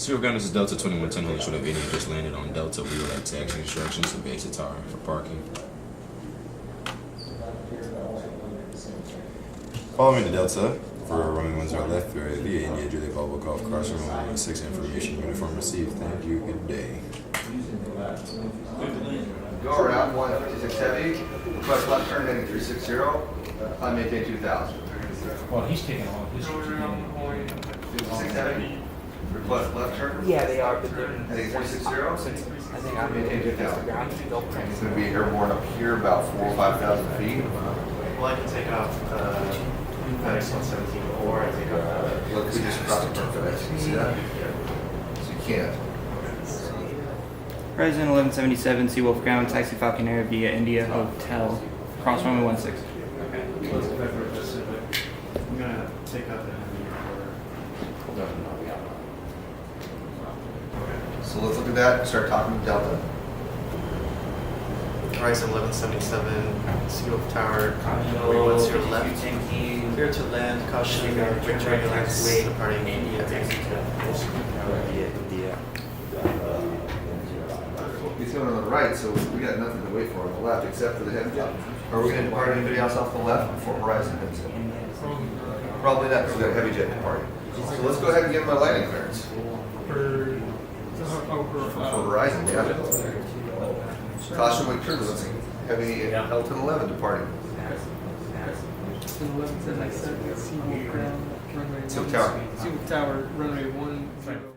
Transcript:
Serial ground, this is Delta 2110, holding short of India, just landed on Delta. We would like taxi instructions to base the tower for parking. Following the Delta, for runway 10 left, for Aviation, India, Juliet Volvo Golf, cross runway 16, information, uniform received. Thank you, good day. Go around 156 heavy, request left turn heading 360, climb maintain 2000. Well, he's taking all his. 56 heavy, request left turn. Yeah, they are, but they're Heading 360. I think I'm maintain the ground. They'll print. It's going to be airborne up here about 4,000 or 5,000 feet. Well, I can take off FedEx 117 or I take off. Look, we just crossed the FedEx. You see that? So you can't. President 1177, Seawolf Ground, Taxi Falcon Air via India Hotel, cross runway 16. Okay. I'm gonna take out the heavy order. So let's look at that and start talking to Delta. Horizon 1177, Seawolf Tower, runway 10 left. Clear to land, caution, wind turbulence, departing India. He's going on the right, so we got nothing to wait for on the left except for the heavy jet. Are we going to depart anybody else off the left before Horizon heads in? Probably not, because we got heavy jet departing. So let's go ahead and give him a landing clearance. For Horizon, yeah. Caution wind turbulence, heavy Delta 11 departing. Seawolf Tower, runway Seawolf Tower. Seawolf Tower, runway 10.